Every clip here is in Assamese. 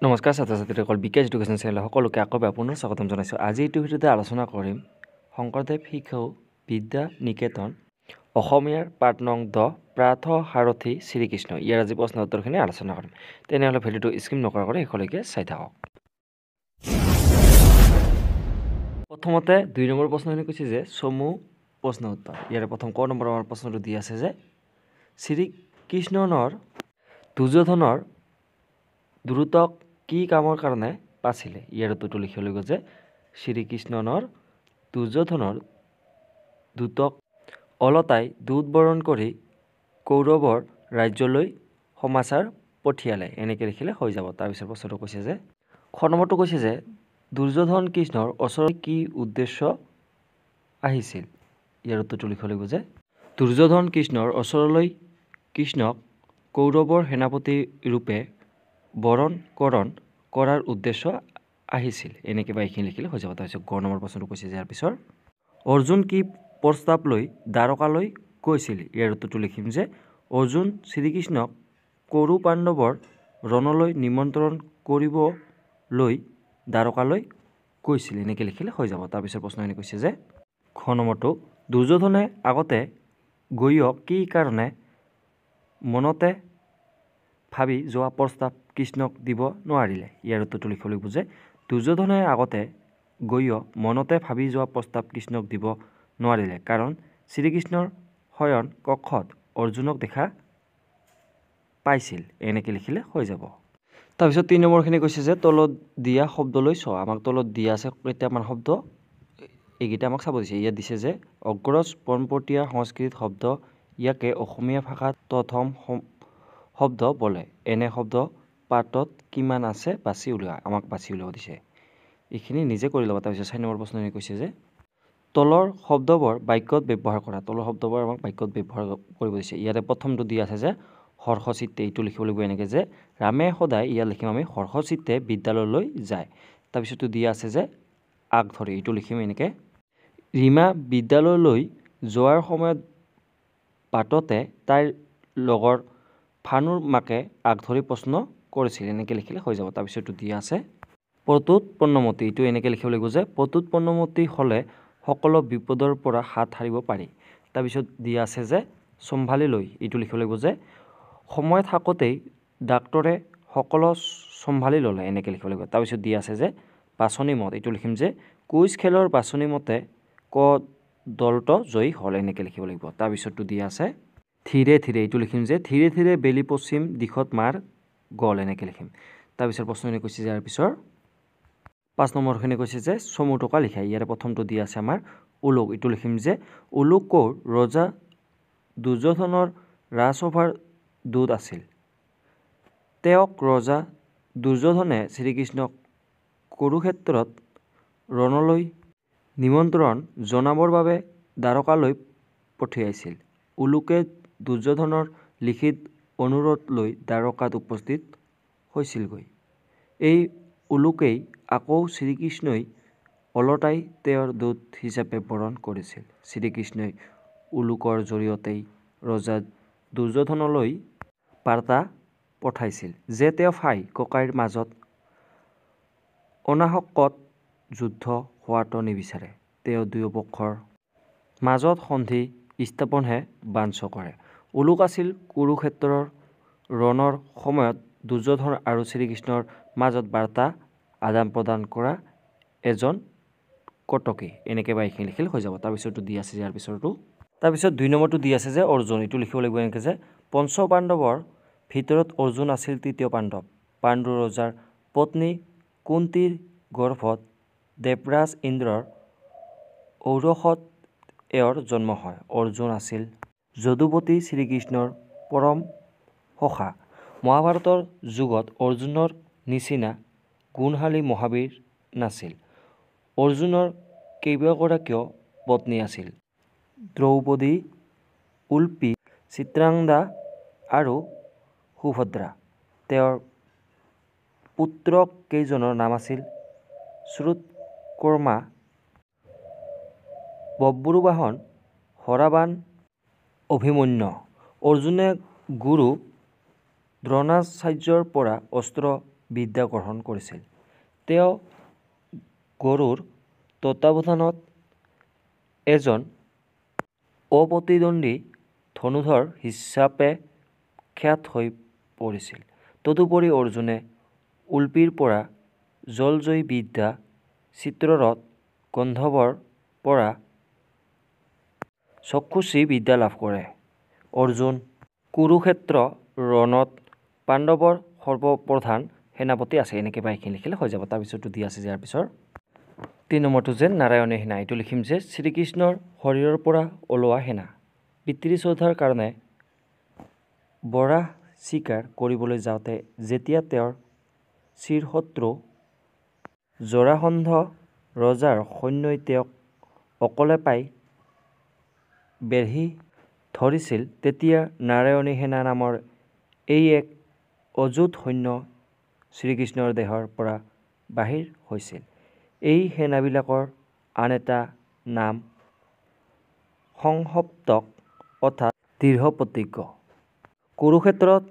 নমস্কাৰ ছাত্ৰ ছাত্ৰীসকল, বিকাশ এডুকেশ্যন চেনেল সকলোকে আকৌ পুনৰ স্বাগতম জনাইছোঁ। আজি এইটো ভিডিঅ'তে আলোচনা কৰিম শংকৰদেৱ শিশু বিদ্যা নিকেতন অসমীয়াৰ পাঠ নং 10 প্ৰাৰ্থ সাৰথী শ্ৰীকৃষ্ণ। ইয়াৰ আজি প্ৰশ্ন উত্তৰখিনি আলোচনা কৰিম। তেনেহ'লে ভিডিঅ'টো স্কিপ নকৰাকৈ শেষলৈকে চাই থাকক। প্ৰথমতে 2 নম্বৰ প্ৰশ্নখিনি কৈছে যে চমু প্ৰশ্ন উত্তৰ। ইয়াৰে প্ৰথম ক নম্বৰ আমাৰ প্ৰশ্নটো দি আছে যে শ্ৰীকৃষ্ণৰ দুৰ্যোধনৰ দ্ৰুতক কি কামৰ কাৰণে পাছিলে? ইয়াৰ উত্তৰটো লিখিব লাগিব যে শ্ৰীকৃষ্ণৰ দুৰ্যোধনৰ দ্ৰুতক অলতাই দুধ বৰণ কৰি কৌৰৱৰ ৰাজ্যলৈ সমাচাৰ পঠিয়ালে। এনেকৈ লিখিলে হৈ যাব। তাৰপিছত প্ৰশ্নটো কৈছে যে খ নম্বৰটো কৈছে যে দুৰ্যোধন কৃষ্ণৰ ওচৰত কি উদ্দেশ্য আহিছিল? ইয়াৰ উত্তৰটো লিখিব লাগিব যে দুৰ্যোধন কৃষ্ণৰ ওচৰলৈ কৃষ্ণক কৌৰৱৰ সেনাপতি ৰূপে বৰণ কৰাৰ উদ্দেশ্য আহিছিল। এনেকৈ বা এইখিনি লিখিলে হৈ যাব। তাৰপিছত গ নম্বৰ প্ৰশ্নটো কৈছে যে ইয়াৰ পিছৰ অৰ্জুন কি প্ৰস্তাৱ লৈ দ্বাৰকালৈ গৈছিল? ইয়াৰ উত্তৰটো লিখিম যে অৰ্জুন শ্ৰীকৃষ্ণক কৌৰৱ পাণ্ডৱৰ ৰণলৈ নিমন্ত্ৰণ কৰিবলৈ দ্বাৰকালৈ গৈছিল। এনেকৈ লিখিলে হৈ যাব। তাৰপিছত প্ৰশ্নখিনি কৈছে যে খ নম্বৰটো দুৰ্যোধনে আগতে গৈয়ক কি কাৰণে মনতে ভাবি যোৱা প্ৰস্তাৱ কৃষ্ণক দিব নোৱাৰিলে? ইয়াৰ উত্তৰটো লিখিব লাগিব যে দুৰ্যোধনে আগতে গৈয়ক মনতে ভাবি যোৱা প্ৰস্তাৱ কৃষ্ণক দিব নোৱাৰিলে কাৰণ শ্ৰীকৃষ্ণৰ শয়ন কক্ষত অৰ্জুনক দেখা পাইছিল। এনেকৈ লিখিলে হৈ যাব। তাৰপিছত 3 নম্বৰখিনি কৈছে যে তলত দিয়া শব্দলৈ চোৱা। আমাক তলত দিয়া আছে কেইটামান শব্দ, এইকেইটা আমাক চাব দিছে। ইয়াত দিছে যে অগ্ৰজ পৰম্পতীয়া সংস্কৃত শব্দ, ইয়াকে অসমীয়া ভাষাত প্ৰথম শব্দ বোলে। এনে শব্দ পাঠত কিমান আছে বাছি উলিওৱা। আমাক বাছি উলিয়াব দিছে। এইখিনি নিজে কৰি ল'ব। তাৰপিছত 4 নম্বৰ প্ৰশ্নখিনি কৈছে যে তলৰ শব্দবোৰ বাক্যত ব্যৱহাৰ কৰা। তলৰ শব্দবোৰ আমাক বাক্যত ব্যৱহাৰ কৰিব দিছে। ইয়াতে প্ৰথমটো দি আছে যে হৰ্ষচিত্তে, এইটো লিখিব লাগিব এনেকৈ যে ৰামে সদায়, ইয়াত লিখিম আমি হৰ্ষচিত্তে বিদ্যালয়লৈ যায়। তাৰপিছতটো দিয়া আছে যে আগ ধৰি, এইটো লিখিম এনেকৈ ৰীমা বিদ্যালয়লৈ যোৱাৰ সময়ত বাটতে তাইৰ লগৰ ভানুৰ মাকে আগ ধৰি প্ৰশ্ন কৰিছিল। এনেকৈ লিখিলে হৈ যাব। তাৰপিছতটো দিয়া আছে প্ৰত্যুত পণ্যমতী, এইটো এনেকৈ লিখিব লাগিব যে প্ৰত্যুত পণ্যমতী হ'লে সকলো বিপদৰ পৰা হাত সাৰিব পাৰি। তাৰপিছত দিয়া আছে যে চম্ভালি লৈ, এইটো লিখিব লাগিব যে সময় থাকোঁতেই ডাক্তৰে সকলো চম্ভালি ল'লে। এনেকৈ লিখিব লাগিব। তাৰপিছত দিয়া আছে যে বাছনি মত, এইটো লিখিম যে কুইজ খেলৰ বাছনি মতে ক দলটো জয়ী হ'ল। এনেকৈ লিখিব লাগিব। তাৰপিছতটো দিয়া আছে ধীৰে ধীৰে, এইটো লিখিম যে ধীৰে ধীৰে বেলি পশ্চিম দিশত মাৰ গ'ল। এনেকৈ লিখিম। তাৰপিছত প্ৰশ্নখিনি কৈছে যে ইয়াৰ পিছৰ 5 নম্বৰখিনি কৈছে যে চমু টোকা লিখা। ইয়াৰে প্ৰথমটো দিয়া আছে আমাৰ উলুক, এইটো লিখিম যে উলুক কৌৰ ৰজা দুৰ্যোধনৰ ৰাজসভাৰ দূত আছিল। তেওঁক ৰজা দুৰ্যোধনে শ্ৰীকৃষ্ণক কুৰুক্ষেত্ৰত ৰণলৈ নিমন্ত্ৰণ জনাবৰ বাবে দ্বাৰকালৈ পঠিয়াইছিল। উলুকে দুৰ্যোধনৰ লিখিত অনুৰোধ লৈ দ্বাৰকাত উপস্থিত হৈছিলগৈ। এই উলুকেই আকৌ শ্ৰীকৃষ্ণই অলতাই তেওঁৰ দূত হিচাপে বৰণ কৰিছিল। শ্ৰীকৃষ্ণই উলুকৰ জৰিয়তেই ৰজা দুৰ্যোধনলৈ বাৰ্তা পঠাইছিল যে তেওঁ ভাই ককাইৰ মাজত অনাহকত যুদ্ধ হোৱাটো নিবিচাৰে। তেওঁ দুয়ো পক্ষৰ মাজত সন্ধি স্থাপনহে বাঞ্ছা কৰে। উলুক আছিল কুৰুক্ষেত্ৰৰ ৰণৰ সময়ত দুৰ্যোধন আৰু শ্ৰীকৃষ্ণৰ মাজত বাৰ্তা আদান প্ৰদান কৰা এজন কটকী। এনেকৈ বা এইখিনি লিখিলে হৈ যাব। তাৰপিছতটো দি আছে ইয়াৰ পিছৰটো। তাৰপিছত 2 নম্বৰটো দি আছে যে অৰ্জুন, এইটো লিখিব লাগিব এনেকৈ যে পঞ্চ পাণ্ডৱৰ ভিতৰত অৰ্জুন আছিল তৃতীয় পাণ্ডৱ। পাণ্ডু ৰজাৰ পত্নী কুন্তীৰ গৰ্ভত দেৱৰাজ ইন্দ্ৰৰ ঔৰসত এওঁৰ জন্ম হয়। অৰ্জুন আছিল যদুপতি শ্ৰীকৃষ্ণৰ পৰম সখা। মহাভাৰতৰ যুগত অৰ্জুনৰ নিচিনা গুণশালী মহাবীৰ নাছিল। অৰ্জুনৰ কেইবাগৰাকীও পত্নী আছিল। দ্ৰৌপদী, উলুপী, চিত্ৰাংগদা আৰু সুভদ্ৰা। তেওঁৰ পুত্ৰ কেইজনৰ নাম আছিল শ্ৰুতকৰ্মা, বব্ৰুবাহন, হৰাবান, অভিমন্যু। অৰ্জুনে গুৰু দ্ৰোণাচাৰ্যৰ পৰা অস্ত্ৰ বিদ্যা গ্ৰহণ কৰিছিল। তেওঁ গুৰুৰ তত্ত্বাৱধানত এজন অপ্ৰতিদ্বন্দ্বী ধনুধৰ হিচাপে খ্যাত হৈ পৰিছিল। তদুপৰি অৰ্জুনে উলপিৰ পৰা জলজয়ী বিদ্যা, চিত্ৰৰথ গন্ধৰ্বৰ পৰা চক্ষুষী বিদ্যা লাভ কৰে। অৰ্জুন কুৰুক্ষেত্ৰ ৰণত পাণ্ডৱৰ সৰ্বপ্ৰধান সেনাপতি আছে। এনেকৈ বা এইখিনি লিখিলে হৈ যাব। তাৰপিছতো দি আছে যে ইয়াৰ পিছৰ ৩ নম্বৰটো যে নাৰায়ণী সেনা। এইটো লিখিম যে শ্ৰীকৃষ্ণৰ শৰীৰৰ পৰা ওলোৱা সেনা। পিতৃ শ্ৰদ্ধাৰ কাৰণে বৰাহ স্বীকাৰ কৰিবলৈ যাওঁতে যেতিয়া তেওঁৰ চিৰশত্ৰু জৰাসন্ধ ৰজাৰ সৈন্যই তেওঁক অকলে পাই বেঢ়ি ধৰিছিল, তেতিয়া নাৰায়ণী সেনা নামৰ এই এক অযুত সৈন্য শ্ৰীকৃষ্ণৰ দেহৰ পৰা বাহিৰ হৈছিল। এই সেনাবিলাকৰ আন এটা নাম সংসপ্তক অৰ্থাৎ দৃঢ়প্ৰতিজ্ঞ। কুৰুক্ষেত্ৰত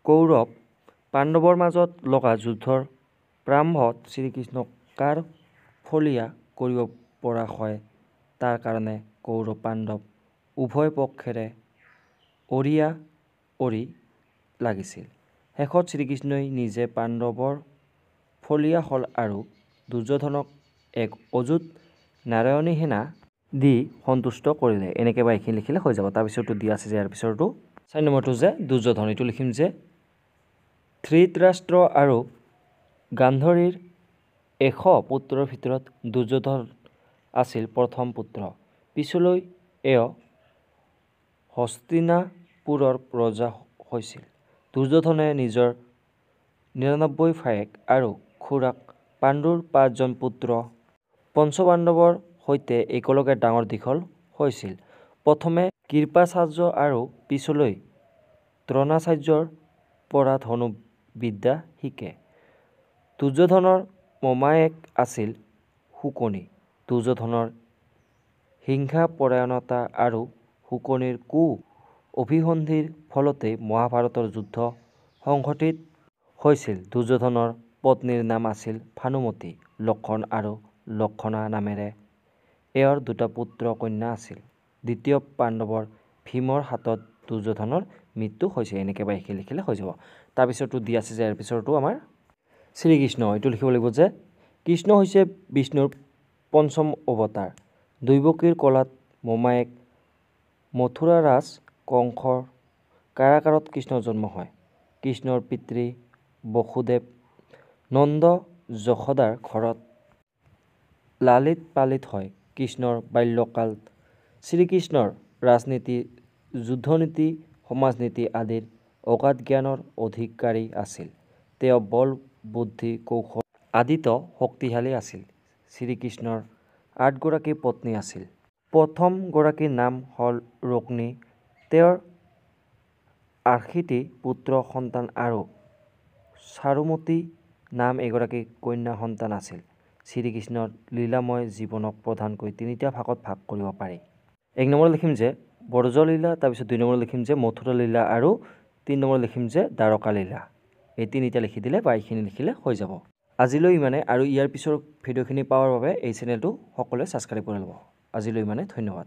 কৌৰৱ পাণ্ডৱৰ মাজত লগা যুদ্ধৰ প্ৰাৰম্ভত শ্ৰীকৃষ্ণক কাৰ ফলীয়া কৰিব পৰা হয় তাৰ কাৰণে কৌৰৱ পাণ্ডৱ উভয় পক্ষৰে অঁৰিয়া অঁৰি লাগিছিল। শেষত শ্ৰীকৃষ্ণই নিজে পাণ্ডৱৰ ফলীয়া হ'ল আৰু দুৰ্যোধনক এক অযুত নাৰায়ণী সেনা দি সন্তুষ্ট কৰিলে। এনেকৈ বা এইখিনি লিখিলে হৈ যাব। তাৰপিছতো দি আছে যে ইয়াৰ পিছৰটো ৪ নম্বৰটো যে দুৰ্যোধন। এইটো লিখিম যে ধৃতৰাষ্ট্ৰ আৰু গান্ধাৰীৰ ১০০ পুত্ৰৰ ভিতৰত দুৰ্যোধন আছিল প্ৰথম পুত্ৰ। পিছলৈ এওঁ হস্তিনাপুৰৰ ৰজা হৈছিল। দুৰ্যোধনে নিজৰ ৯৯ ভায়েক আৰু খুড়াক পাণ্ডুৰ ৫ জন পুত্ৰ পঞ্চপাণ্ডৱৰ সৈতে একেলগে ডাঙৰ দীঘল হৈছিল। প্ৰথমে কৃপাচাৰ্য আৰু পিছলৈ দ্ৰোণাচাৰ্যৰ পৰা ধনু বিদ্যা শিকে। দুৰ্যোধনৰ মোমায়েক আছিল শকুনি। দুৰ্যোধনৰ হিংসাপৰায়ণতা আৰু শকুনিৰ কু অভিসন্ধিৰ ফলতেই মহাভাৰতৰ যুদ্ধ সংঘটিত হৈছিল। দুৰ্যোধনৰ পত্নীৰ নাম আছিল ভানুমতী। লক্ষণ আৰু লক্ষণা নামেৰে এওঁৰ ২টা পুত্ৰ কন্যা আছিল। দ্বিতীয় পাণ্ডৱৰ ভীমৰ হাতত দুৰ্যোধনৰ মৃত্যু হৈছিল। এনেকৈ বা এইখিনি লিখিলে হৈ যাব। তাৰপিছতো দি আছে যে ইয়াৰ পিছৰটো আমাৰ শ্ৰীকৃষ্ণ। এইটো লিখিব লাগিব যে কৃষ্ণ হৈছে বিষ্ণুৰ পঞ্চম অৱতাৰ। দৈৱকীৰ কোলাত মোমায়েক মথুৰাৰাজ কংসৰ কাৰাগাৰত কৃষ্ণৰ জন্ম হয়। কৃষ্ণৰ পিতৃ বসুদেৱ নন্দ যশোদাৰ ঘৰত লালিত পালিত হয়। কৃষ্ণৰ বাল্যকাল শ্ৰীকৃষ্ণৰ ৰাজনীতি, যুদ্ধনীতি, সমাজনীতি আদিৰ অগাধ জ্ঞানৰ অধিকাৰী আছিল। তেওঁ বল, বুদ্ধি, কৌশল আদিতো শক্তিশালী আছিল। শ্ৰীকৃষ্ণৰ ৮ গৰাকী পত্নী আছিল। প্ৰথম গৰাকীৰ নাম হ'ল ৰুক্মিণী। তেওঁৰ ৮০টি পুত্ৰ সন্তান আৰু চাৰুমতী নাম এগৰাকী কন্যা সন্তান আছিল। শ্ৰীকৃষ্ণৰ লীলাময় জীৱনক প্ৰধানকৈ ৩টা ভাগত ভাগ কৰিব পাৰি। ১ নম্বৰত লিখিম যে ব্ৰজলীলা, তাৰপিছত ২ নম্বৰত লিখিম যে মথুৰা লীলা আৰু ৩ নম্বৰত লিখিম যে দ্বাৰকা লীলা। এই ৩টা লিখি দিলে বা এইখিনি লিখিলে হৈ যাব। আজিলৈ ইমানে, আৰু ইয়াৰ পিছৰ ভিডিঅ'খিনি পোৱাৰ বাবে এই চেনেলটো সকলোৱে ছাবস্ক্ৰাইব কৰি ল'ব। আজিলৈ ইমানে, ধন্যবাদ।